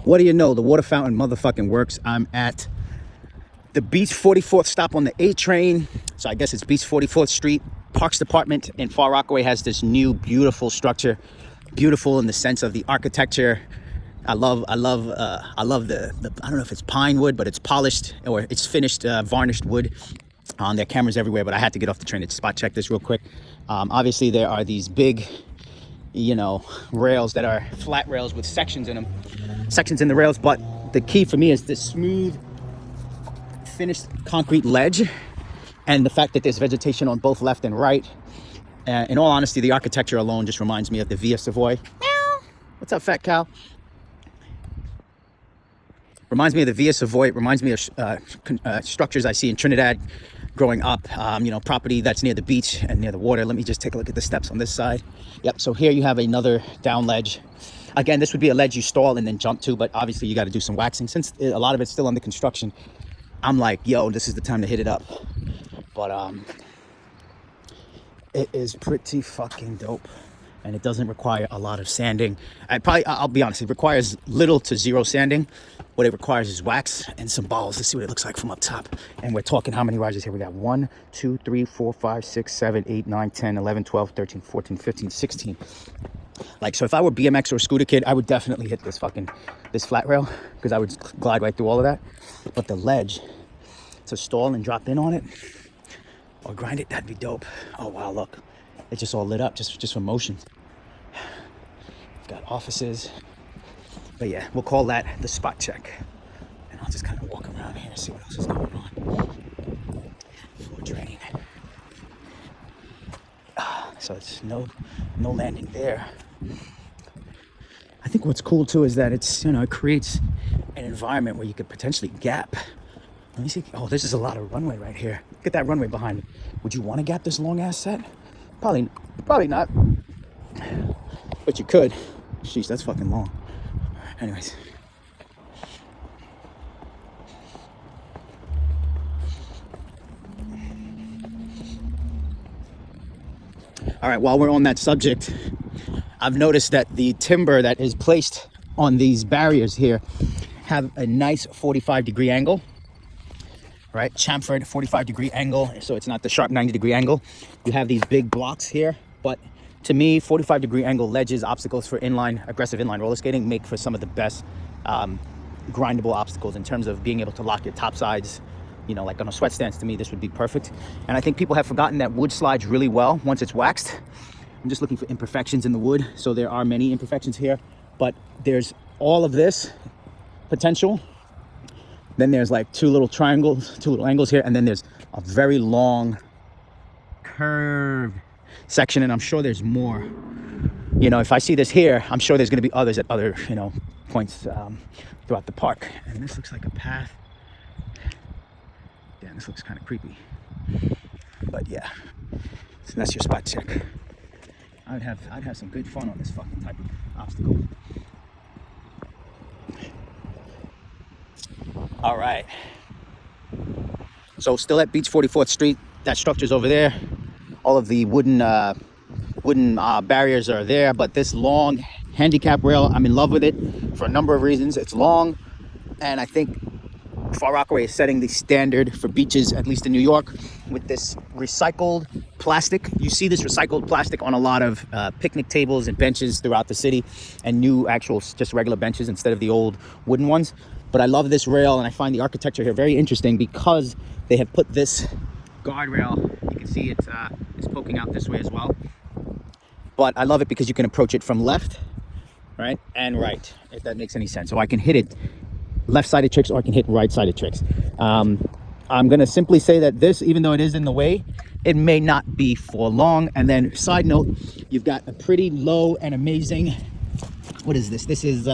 What do you know? The water fountain motherfucking works. I'm at the Beach 44th stop on the A train. So I guess it's Beach 44th Street. Parks Department in Far Rockaway has this new beautiful structure. Beautiful in the sense of the architecture. I love the I don't know if it's pine wood, but it's polished or it's finished varnished wood. There are cameras everywhere, but I had to get off the train to spot check this real quick. Obviously there are these big, you know, rails that are flat rails with sections in them, sections in the rails. But the key for me is this smooth, finished concrete ledge, and the fact that there's vegetation on both left and right. In all honesty, the architecture alone just reminds me of the Via Savoy. Meow. What's up, fat cow? Reminds me of the Via Savoy. It reminds me of structures I see in Trinidad growing up. You know, property that's near the beach and near the water. Let me just take a look at the steps on this side. Yep, so here you have another down ledge. Again, this would be a ledge you stall and then jump to, but obviously you got to do some waxing. Since a lot of it's still under construction, I'm like, yo, this is the time to hit it up. But it is pretty fucking dope, and it doesn't require a lot of sanding. I'll be honest, it requires little to zero sanding. What it requires is wax and some balls. Let's see what it looks like from up top. And we're talking how many risers here? We got 1, 2, 3, 4, 5, 6, 7, 8, 9, 10, 11, 12, 13, 14, 15, 16. Like, so if I were BMX or a scooter kid, I would definitely hit this flat rail, because I would glide right through all of that. But the ledge to stall and drop in on it or grind it, that'd be dope. Oh wow, look, it just all lit up just from motion. Got offices, but yeah, we'll call that the spot check. And I'll just kind of walk around here and see what else is going on. Floor drain. So it's no landing there. I think what's cool too is that it's, you know, it creates an environment where you could potentially gap. Let me see. Oh, this is a lot of runway right here. Look at that runway behind me. Would you want to gap this long ass set? Probably not. But you could. Sheesh, that's fucking long. Anyways. All right, while we're on that subject, I've noticed that the timber that is placed on these barriers here have a nice 45-degree angle. Right, chamfered 45-degree angle, so it's not the sharp 90-degree angle. You have these big blocks here, but to me, 45-degree angle ledges, obstacles for aggressive inline roller skating make for some of the best grindable obstacles in terms of being able to lock your top sides. You know, like on a sweat stance, to me, this would be perfect. And I think people have forgotten that wood slides really well once it's waxed. I'm just looking for imperfections in the wood, so there are many imperfections here, but there's all of this potential. Then there's like two little angles here, and then there's a very long curved section, and I'm sure there's more. You know, if I see this here, I'm sure there's going to be others at other, you know, points throughout the park. And this looks like a path. Damn, this looks kind of creepy. But yeah, so that's your spot check. I'd have some good fun on this fucking type of obstacle. All right, so still at Beach 44th Street. That structure's over there. All of the wooden barriers are there, but this long handicap rail, I'm in love with it for a number of reasons. It's long, and I think Far Rockaway is setting the standard for beaches, at least in New York, with this recycled plastic. You see this recycled plastic on a lot of picnic tables and benches throughout the city, and new actual just regular benches instead of the old wooden ones. But I love this rail, and I find the architecture here very interesting because they have put this guardrail. You can see it's poking out this way as well. But I love it because you can approach it from left, right, and right, if that makes any sense. So I can hit it left-sided tricks, or I can hit right-sided tricks. I'm going to simply say that this, even though it is in the way, it may not be for long. And then, side note, you've got a pretty low and amazing, what is this? This is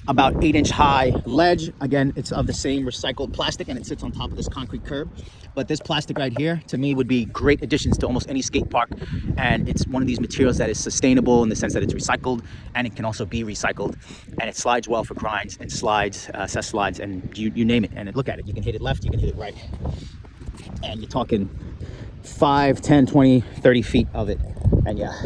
about 8-inch high ledge. Again, it's of the same recycled plastic, and it sits on top of this concrete curb. But this plastic right here, to me, would be great additions to almost any skate park. And it's one of these materials that is sustainable in the sense that it's recycled, and it can also be recycled. And it slides well for grinds and slides, cess slides, and you name it. And look at it, you can hit it left, you can hit it right. And you're talking 5, 10, 20, 30 feet of it. And yeah,